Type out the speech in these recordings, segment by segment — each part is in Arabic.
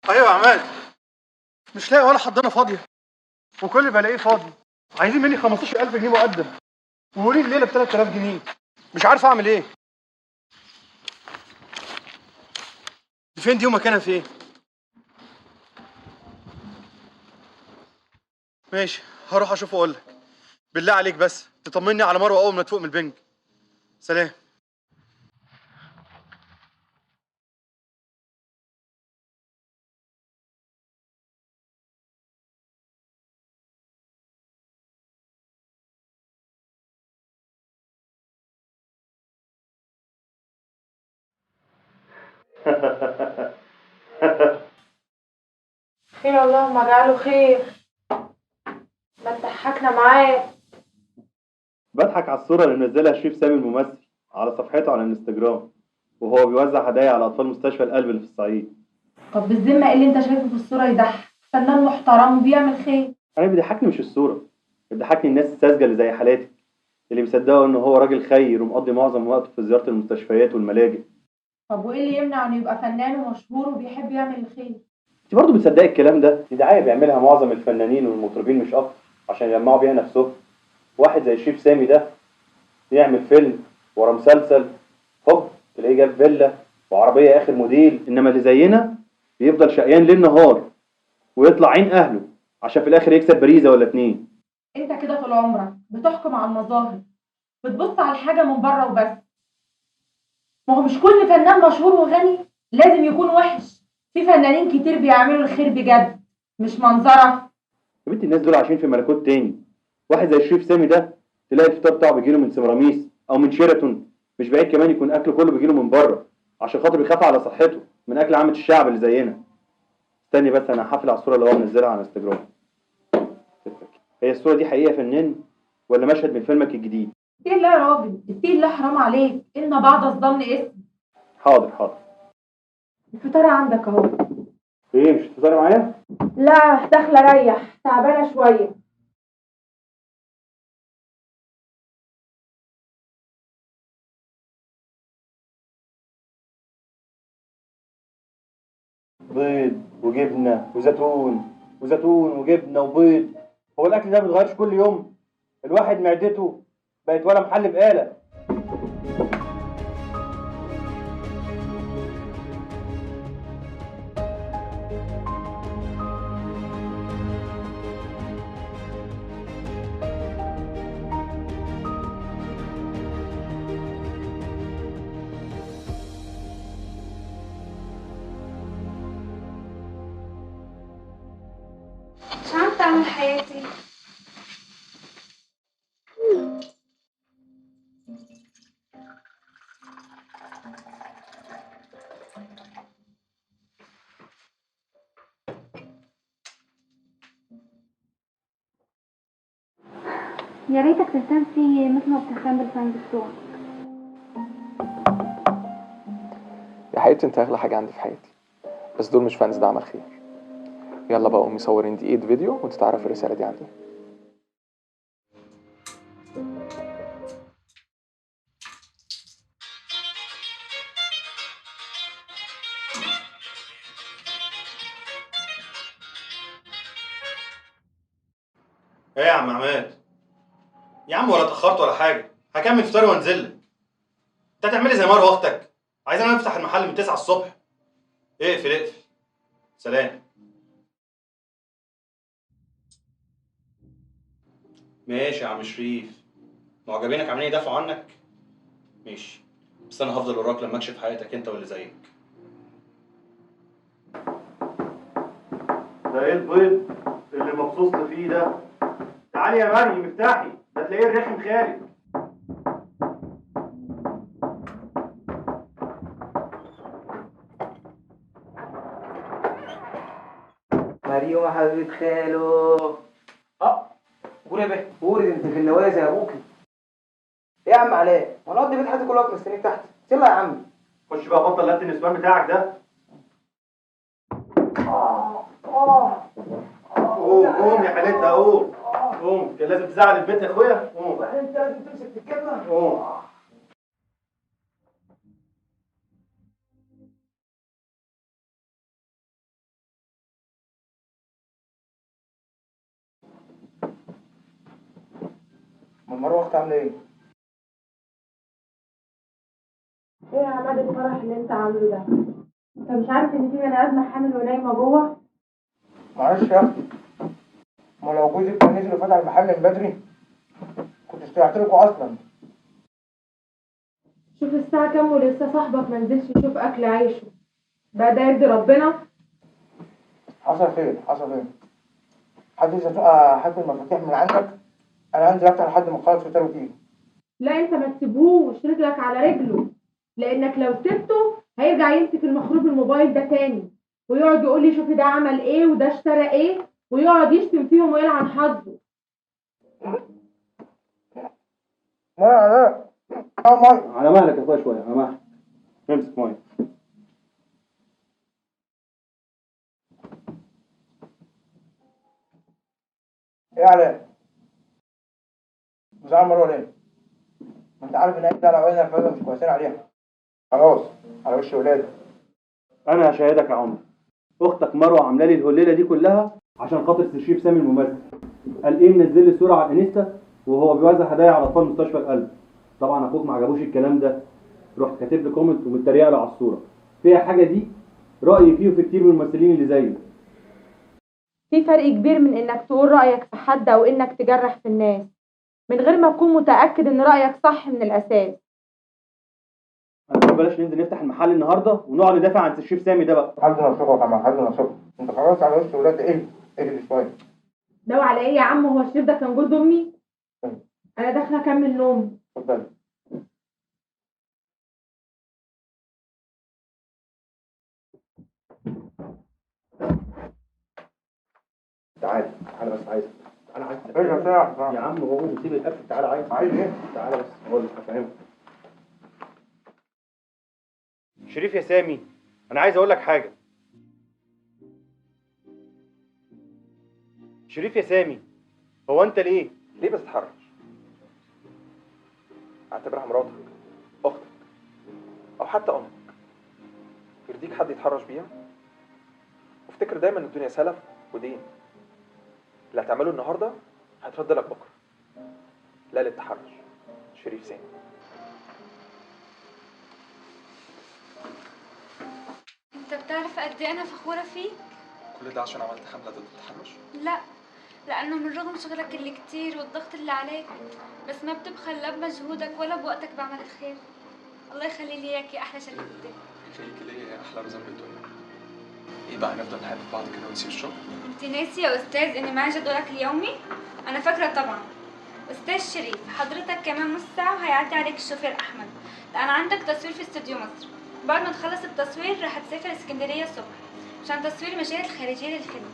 ايوه يا عماد، مش لاقي ولا حضانه فاضيه، وكل اللي بلاقيه فاضي. عايزين مني 15000 جنيه مقدم، وقولي الليله ب 3000 جنيه. مش عارف اعمل ايه. دي فين دي ومكانها فين؟ ماشي، هروح اشوف واقول لك. بالله عليك بس تطمني على مروه اول ما تفوق من البنج. سلام. خير اللهم اجعله خير. ما تضحكنا معاه. بضحك على الصورة اللي منزلها شريف سامي الممثل على صفحته على الانستجرام، وهو بيوزع هدايا على أطفال مستشفى القلب اللي في الصعيد. طب بالذمه ايه اللي انت شايفه في الصوره يضحك؟ فنان محترم وبيعمل خير. أنا بيضحكني مش الصورة، بيضحكني الناس الساذجة اللي زي حالاتي، اللي بيصدقوا إن هو راجل خير ومقضي معظم وقته في زيارة المستشفيات والملاجئ. طب وايه اللي يمنع انه يبقى فنان ومشهور وبيحب يعمل الخير؟ أنت برضه بتصدقي الكلام ده؟ دي دعاية بيعملها معظم الفنانين والمطربين مش أكتر، عشان يجمعوا بيها نفسهم. واحد زي شريف سامي ده يعمل فيلم ورا مسلسل، هوب تلاقيه جاب فيلا وعربية آخر موديل. إنما اللي زينا بيفضل شقيان ليل نهار ويطلع عين أهله عشان في الآخر يكسب باريزة ولا اتنين. انت كده طول عمرك بتحكم على المظاهر، بتبص على الحاجه من بره وبس. ما هو مش كل فنان مشهور وغني لازم يكون وحش. في فنانين كتير بيعملوا الخير بجد، مش منظره. يا بنت الناس دول عايشين في ملكوت تاني. واحد زي شريف سامي ده تلاقي الفطار بتاعه بيجيله من سيراميس أو من شيراتون، مش بعيد كمان يكون أكله كله بيجيله من بره عشان خاطر بيخاف على صحته من أكل عامة الشعب اللي زينا. استني بس أنا هحافل على الصورة اللي هو منزلها على انستجرام. هي الصورة دي حقيقة يا فنان ولا مشهد من فيلمك الجديد؟ اتقي الله يا راجل، اتقي الله، حرام عليك، ان بعض الظن اسم. حاضر حاضر. الفطار عندك اهو. ايه مش هتفطري معايا؟ لا داخله اريح، تعبانه شويه. بيض وجبنة وزيتون وجبنة وبيض. هو الأكل ده ما بيتغيرش كل يوم؟ الواحد معدته بقت ولا محل بقالة. مش عارفة أعمل حياتي. يا ريتك تهتم فيه مثل ما بتهتم بالفريند بتوعك. يا حبيبتي انت اغلى حاجه عندي في حياتي، بس دول مش فانز، ده عمل خير. يلا بقى قومي صوري دقيقة فيديو وانت تعرفي الرساله دي عندي. ايه يا عم عماد؟ يا عم ولا اتاخرت ولا حاجه، هكمل فطاري وانزل لك. انت هتعملي زي مره اختك؟ عايز انا افتح المحل من 9 الصبح؟ اقفل اقفل. سلام. ماشي يا عم شريف، معجبينك عاملين يدافعوا عنك؟ ماشي، بس انا هفضل وراك لما اكشف حياتك انت واللي زيك. ده ايه البيض اللي مبسوط فيه ده؟ تعالي يا مريم افتحي، ده تلاقيه الرخم خارج. مريم يا حبيبة خاله. قول يا بيه، قول انت في النوايا زي ابوكي. ايه يا عم علاء؟ وانا اقضي بيت حياتي كلها مستنيك تحت. يلا يا عم. خش بقى بطل لات النسوان بتاعك ده. قوم قوم يا حالتها قوم. قوم، كان لازم تزعل البيت يا اخويا. قوم. وبعدين انت لازم تمسك في الكلمة. قوم. مروه اختي عامله ايه؟ ايه يا عماد الفرح اللي انت عامله ده؟ انت مش عارف ان في بني ادمه حامل ونايمه جوه؟ معلش يا اختي، ما لو جوزك كان نزل وفتح المحل من بدري كنت اشتريت لكم اصلا. شوف الساعه كام ولسه صاحبك ما نزلش يشوف اكل عيشه. بقى ده يرضي ربنا؟ حصل خير حصل خير. حد لسه هات المفاتيح من عندك، انا هنزل افتح لحد ما اخلص فطار وتيجي. لا انت ما تسيبهوش، رجلك على رجله، لانك لو سبته هيرجع يمسك المخروب الموبايل ده تاني ويقعد يقول لي شوفي ده عمل ايه وده اشترى ايه ويقعد يشتم فيهم ويلعن حظه. لا ميه. على مهلك يا اخويا شويه، على مهلك. امسك ميه. ايه يا علاء؟ زعل مروه ليه؟ ما انت عارف ان هي على عيننا الفايده مش كويسين عليها. خلاص على وش ولادك. انا هشاهدك يا عمر، اختك مروه عامله لي الهليله دي كلها عشان خاطر تشريف سامي الممثل. قال ايه منزل لي صوره على الانستا وهو بيوزع هدايا على اطفال مستشفى القلب. طبعا اخوك ما عجبوش الكلام ده، رحت كاتب لي كومنت ومتريق له على الصوره فيها حاجه دي رايي فيه وفي كتير من الممثلين اللي زيه. في فرق كبير من انك تقول رأيك في حد او انك تجرح في الناس من غير ما تكون متأكد ان رأيك صح من الاساس. انا بقول بلاش ننزل نفتح المحل النهارده ونقعد ندافع عن تشريف سامي ده بقى. حد نصيبه يا كمان، حد نصيبه. انت خلاص على وش ولاد. ايه ايه شويه. لو على ايه يا عم، هو الشريف ده كان جوز امي؟ انا داخله اكمل نوم. اتفضل. تعالى تعالى بس عايزك. انا عايز ايه ساعه يا عم هو سيب القفل. تعالى عايز ايه؟ تعالى بس اقول لك افهمك. شريف يا سامي، انا عايز اقول لك حاجه. شريف يا سامي، هو انت ليه بتتحرش؟ اعتبرها مراتك، اختك، او حتى امك. يرضيك حد يتحرش بيها؟ وافتكر دايما ان الدنيا سلف ودين. اللي هتعمله النهارده هيترد لك بكره. لا للتحرش. شريف سامي. انت بتعرف قد ايه انا فخورة فيك؟ كل ده عشان عملت حمله ضد التحرش؟ لا، لانه من رغم شغلك اللي كتير والضغط اللي عليك بس ما بتبخل لا بمجهودك ولا بوقتك بعمل الخير. الله يخلي لي اياك يا احلى شريكتي. يخليك ليا يا احلى رزق الدنيا. ايه بقى هنفضل نحب بعض كده ونسيب الشغل؟ انت ناسي يا استاذ اني معي جدولك اليومي؟ انا فاكرة طبعا. استاذ شريف، حضرتك كمان نص ساعة وهيعدي عليك الشوفير احمد، لان عندك تصوير في استوديو مصر. بعد ما تخلص التصوير رح تسافر اسكندرية الصبح عشان تصوير المشاهد الخارجية للفيلم،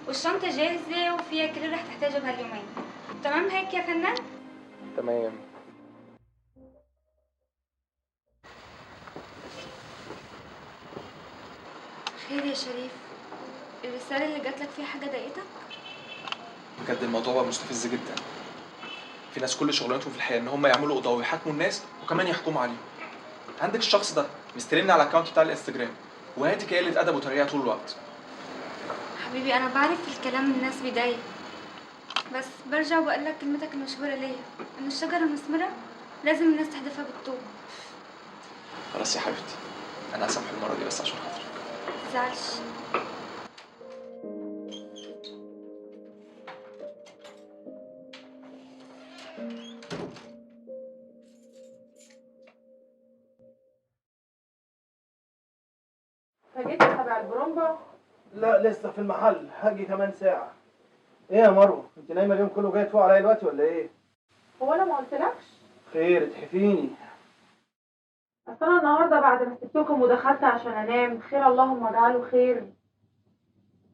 والشنطة جاهزة وفيها كل اللي رح تحتاجه بهاليومين. تمام هيك يا فنان؟ تمام. خير يا شريف، الرسالة اللي جاتلك فيها حاجة ضايقتك؟ بجد الموضوع بقى مستفز جدا. في ناس كل شغلانتهم في الحياه ان هم يعملوا قضاء ويحاكموا الناس وكمان يحكموا عليهم. عندك الشخص ده مستلمني على الاكونت بتاع الانستجرام، وهاتك هي قله ادب وطريقه طول الوقت. حبيبي أنا بعرف الكلام الناس بيضايق، بس برجع وبقول لك كلمتك المشهورة ليا إن الشجرة المثمرة لازم الناس تحدفها بالطوب. خلاص يا حبيبتي، انا هسامح المره دي بس عشان خاطرك. متزعلش. فجيت تبع البرومبا؟ لا لسه في المحل، هاجي كمان ساعة. ايه يا مروة، انت نايمة اليوم كله جاي تفوق عليا دلوقتي ولا ايه؟ هو انا ما قلتلكش؟ خير اتحفيني. اصل انا النهارده بعد ما سبتكم ودخلت عشان انام، خير اللهم اجعله خير،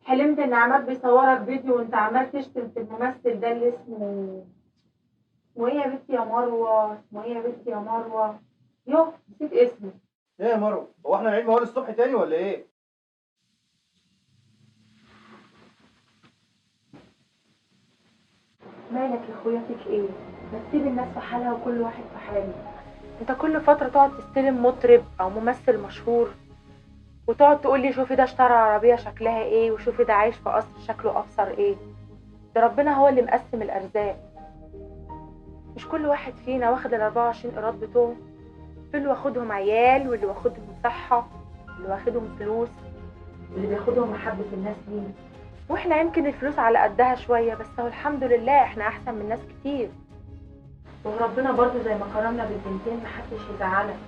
حلمت ان عماد بيصورك فيديو وانت عمال تشتم في الممثل ده اللي اسمه ايه يا بنتي يا مروه؟ اسمه ايه يا بنتي يا مروه؟ يوه نسيت اسمه. ايه يا مروة، هو احنا هنعيد موال الصبح تاني ولا ايه؟ مالك يا اخويا فيك ايه؟ ما تسيب الناس في حالها وكل واحد في حاله. انت كل فتره تقعد تستلم مطرب او ممثل مشهور وتقعد تقول لي شوفي ده اشترى عربيه شكلها ايه وشوفي ده عايش في قصر شكله ابصر ايه. ده ربنا هو اللي مقسم الارزاق. مش كل واحد فينا واخد ال 24 قيراط بتوعه؟ في اللي واخدهم عيال، واللي واخدهم صحة، واللي واخدهم فلوس، واللي بياخدهم محبة الناس ليه. واحنا يمكن الفلوس على قدها شوية، بس هو الحمد لله احنا احسن من ناس كتير. وربنا برضو زي ما كرمنا بالبنتين محدش يزعلك.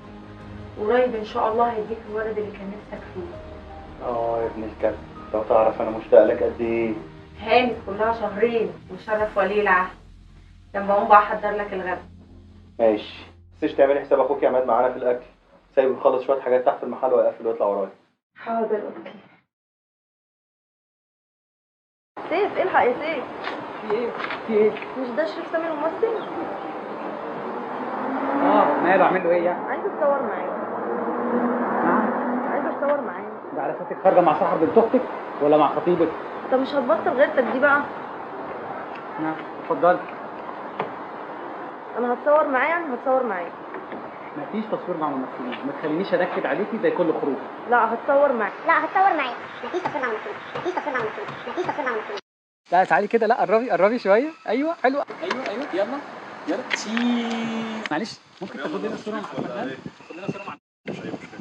قريب ان شاء الله هيديك الولد اللي كان نفسك فيه. يا ابن الكلب، لو تعرف انا مشتاق لك قد ايه. هانت كلها شهرين وشرف ولي العهد. لما اقوم بقى احضر لك الغدا. ماشي، بس تعملي حساب اخوك يا عماد معانا في الاكل. سايبه يخلص شويه حاجات تحت المحل ويقفل ويطلع ورايا. حاضر اوكي. سيف الحق يا سيف. في ايه؟ مش ده شريف سامي الممثل؟ ماله عامل له ايه يعني؟ عايزه اتصور معاه. نعم؟ عايزه اتصور معاه. ده على صوتك خارجه مع سحر بنت اختك ولا مع خطيبك؟ طب مش هتبطل غيرتك دي بقى؟ نعم اتفضلي. انا هتصور معاه، يعني هتصور معاه. مفيش تصوير مع ممثلين، ما تخلينيش انكد عليكي زي كل خروج. لا هتصور معاه. لا هتصور معايا. مفيش تصوير مع ممثلين، مفيش تصوير مع ممثلين، مفيش تصوير مع ممثلين. لا تعالي كده، لا قربي شويه. ايوه حلوه، ايوه يلا تشيز. معلش ممكن تاخد لنا صوره مع الفنان؟ تاخد لنا صوره مع مش اي مشكله.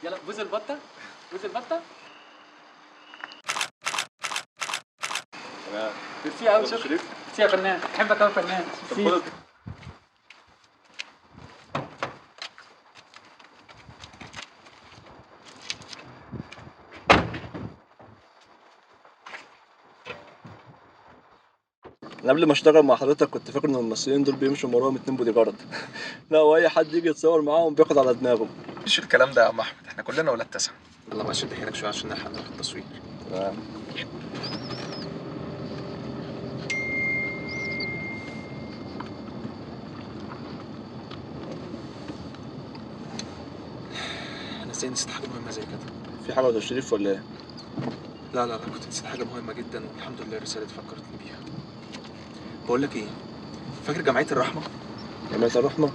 يلا بوز البطه. تمام. ميرسي قوي، شكرا. ميرسي يا فنان، بحبك قوي فنان. ميرسي. انا قبل ما اشتغل مع حضرتك كنت فاكر ان الممثلين دول بيمشوا وراهم 2 بودي جارد. لا، واي حد يجي يتصور معاهم بياخد على دماغه. مش الكلام ده يا عم احمد، احنا كلنا ولاد تسعه. يلا بقى شد حيلك شويه عشان نلحق نروح التصوير. تمام. انا ازاي نسيت حاجه مهمه زي كده؟ في حاجه ولا شريف ولا ايه؟ لا كنت نسيت حاجه مهمه جدا، والحمد لله الرساله فكرتني بيها. بقول لك ايه، فاكر جمعيه الرحمه؟ جمعيه الرحمه؟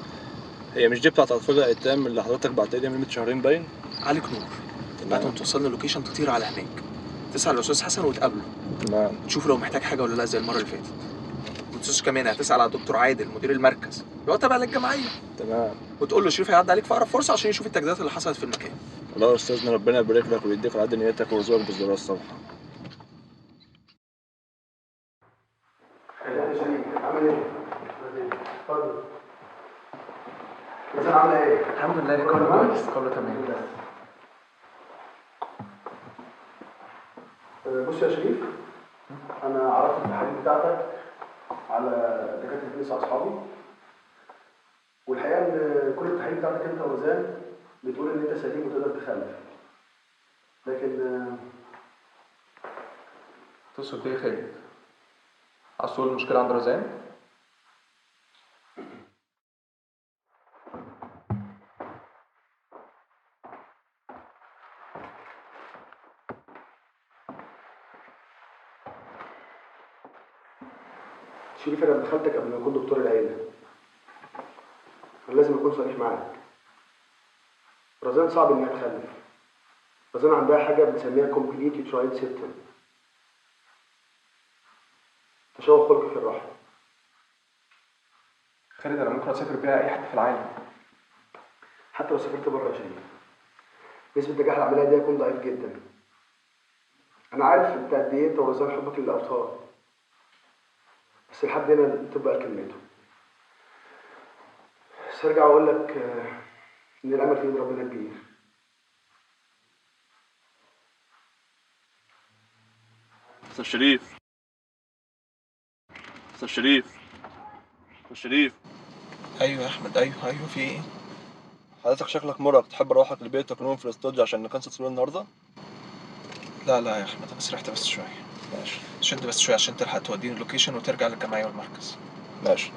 هي مش دي بتاعت اطفال الايتام اللي حضرتك بعتها لي من 100 شهرين باين؟ عليك نور. تبعتهم توصلنا اللوكيشن، تطير على هناك، تسال الاستاذ حسن وتقابله. تمام. تشوف لو محتاج حاجه ولا لا زي المره اللي فاتت. ما تنساش كمان هتسال على دكتور عادل مدير المركز اللي هو تبع للجمعيه، تمام. وتقول له شريف هيعدي عليك في اقرب فرصه عشان يشوف التجديدات اللي حصلت في المكان. والله يا استاذنا ربنا يبارك لك ويديك على قد نيتك ويرزقك بالذريه الصالحه. يا شريف عامل ايه؟ اتفضل. مثلا عامله ايه؟ الحمد لله كله كويس، كله تمام. بص يا شريف، انا عرضت التحاليل بتاعتك على دكاتره النساء اصحابي، والحقيقه ان كل التحاليل بتاعتك انت وزان بتقول ان انت سليم وتقدر تخلف، لكن تقصد ايه يا خالد؟ عاوز تقول المشكله عند رزان؟ شريف انا دخلتك قبل ما اكون دكتور العيله. انا لازم اكون صريح معاك. رزان صعب انها تخلف. رزان عندها حاجه بنسميها كومبليتد ترايد سيستم، تشوه خلقي في الرحم. خالد انا ممكن اسافر بيها اي حد في العالم. حتى لو سافرت بره يا شريف، نسبه نجاح العمليه دي هيكون ضعيف جدا. انا عارف انت قد ايه انت ورزان حبك للاطفال، بس لحد هنا الطب قال كلمته. بس ارجع اقول لك ان الامل في ايد ربنا كبير. استاذ شريف، استاذ شريف، استاذ شريف. ايوه يا احمد، ايوه في ايه؟ حضرتك شكلك مرهق، تحب اروحك لبيتك ونقوم في الاستوديو عشان نكنسل تصوير النهارده؟ لا يا احمد، انا سرحت بس شويه. ماشي. شد بس شويه عشان تلحق توديني اللوكيشن وترجع للجمعيه والمركز. ماشي.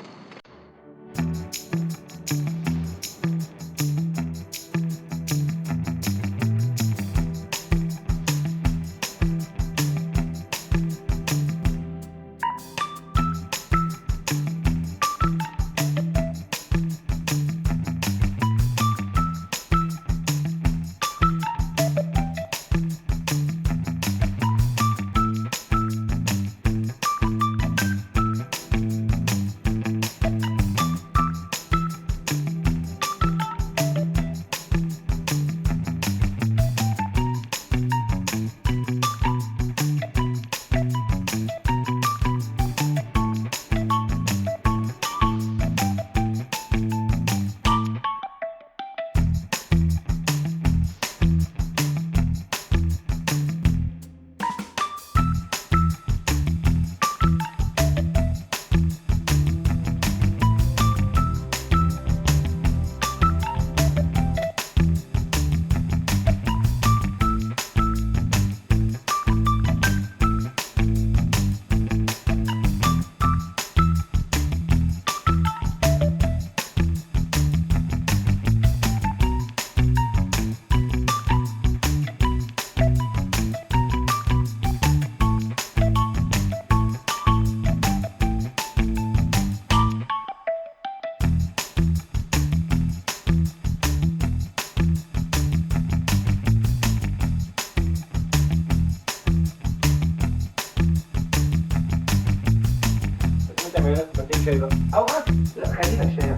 بقى او هات. لا خلينا الشاي.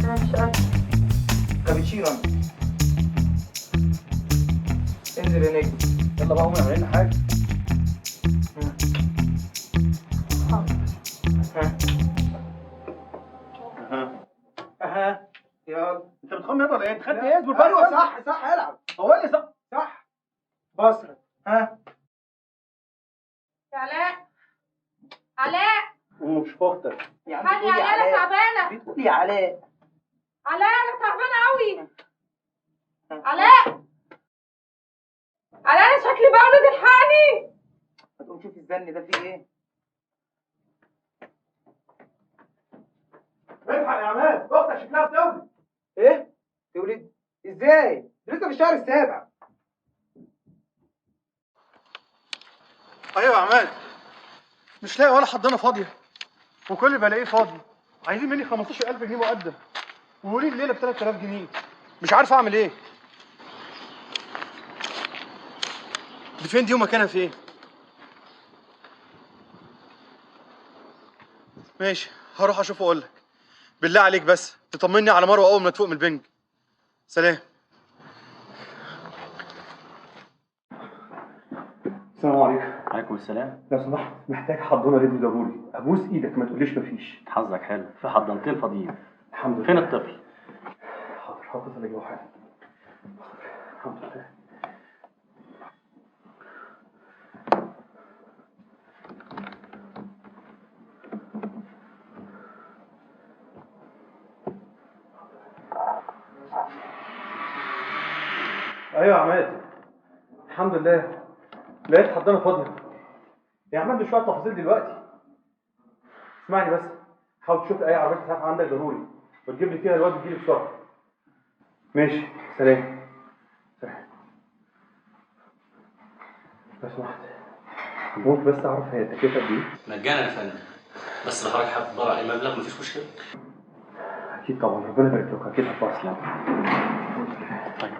انا مش قادره. كابتشينو. انزل يا نجم. يلا بقى قوم اعمل لنا حاجه. اها يلا. انت بتخم يلا ولا ايه؟ انت خدت لا. ايه؟ اصبر بس. ايوه صح صح العب. هو اللي صح. صح. بصرة. ها يا علاء. علاء. ومش اختك. يا عم حالي يا بتقولي علاء، انا تعبانه. بتقولي يا علاء. علاء انا تعبانه قوي. علاء. علاء انا شكلي بولد، الحقني. هتقوم شوف الزن ده فيه ايه. الحق يا عماد، اختك شكلها بتولد. ايه؟ تولد؟ ازاي؟ ده لسه في الشهر السابع. ايوه يا عماد، مش لاقي ولا حضانه فاضيه، وكل اللي بلاقيه فاضي. عايزين مني 15000 جنيه مقدم، وقولي الليله ب 3000 جنيه. مش عارف اعمل ايه. دي فين دي ومكانها فين؟ ماشي، هروح اشوف واقول لك. بالله عليك بس تطمني على مروه اول ما تفوق من البنج. سلام. السلام عليكم. عليكم السلام. لو سمحت محتاج حضانه لابني ضروري، ابوس ايدك ما تقوليش مفيش. حظك حلو، في حضانتين فاضيين. الحمد لله. فين الطفل؟ حاضر اللي جوه حاجه. الحمد لله. ايوه يا عماد، الحمد لله لقيت حضانه فاضيه. يا عماد مش وقت تفاصيل دلوقتي. اسمعني بس، حاول تشوف اي عربيه اسعاف عندك ضروري وتجيب لي فيها الواد وتجيلي بسرعه. ماشي، سلام. لو سمحت ممكن بس اعرف هي التكلفه قد ايه؟ مجانا يا فندم، بس لو حضرتك حابب تدور على اي مبلغ مفيش مشكله. اكيد طبعا، ربنا يبارك لك، اكيد هتوصل. طيب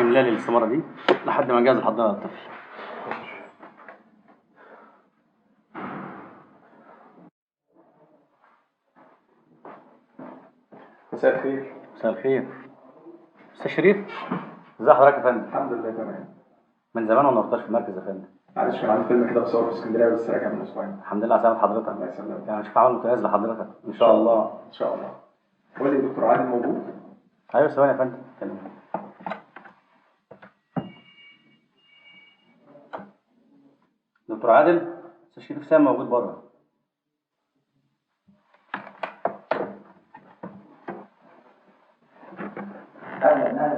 املا لي الاستماره دي لحد ما نجهز الحضانه للطفل. مساء الخير. مساء الخير. استاذ شريف، ازي حضرتك يا فندم؟ الحمد لله تمام. من زمان وانا نورتش في المركز يا فندم. معلش كان عندي فيلم كده بصور في اسكندريه بس راجع من اسبوعين. الحمد لله على سلامه حضرتك. الله يسلمك. يعني اشوف عمل ممتاز لحضرتك ان شاء الله ان شاء الله. قول لي دكتور عادل موجود؟ ايوه ثواني يا فندم. كلمني. دكتور عادل، استاذ شريف سام موجود بره. اهلا.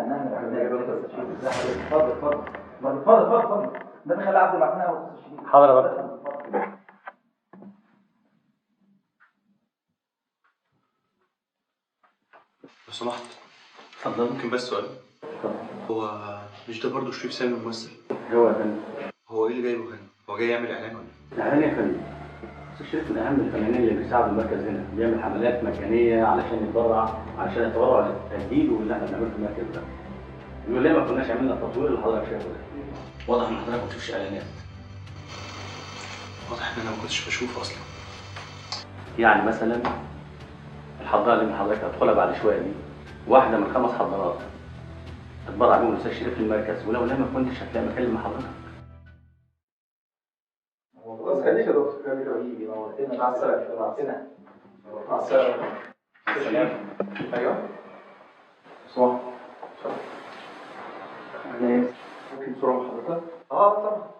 اتفضل. ده خلي عبد معانا اول. حاضر يا دكتور. لو سمحت اتفضل. ممكن بس سؤال؟ اتفضل. هو مش ده برضه شريف سامي الممثل؟ هو يا فندم. هو ايه اللي جايبه هنا؟ هو جاي يعمل اعلان ولا ايه؟ اعلان يا فندم. استاذ شريف من اهم الفنانين اللي بيساعدوا المركز هنا، بيعمل حملات مجانيه علشان يتبرع للتجديد واللي احنا بنعمله في المركز ده. يقول ليه ما كناش عملنا التطوير اللي حضرتك شايفه ده؟ واضح ان حضرتك ما بتشوفش اعلانات. واضح ان انا ما كنتش بشوفه اصلا. يعني مثلا الحضانه اللي حضرتك هتدخلها بعد شويه دي واحده من 5 حضانات اتبرع بيهم الاستاذ شريف للمركز، ولو لا ما كنتش هتلاقي مكان مع حضرتك. خلاص خليك يا دكتور، خليك يا حبيبي. مع السلامه. مع السلامه. سلام. ايوه صح. ممكن صورة مع حضرتك؟ طبعا.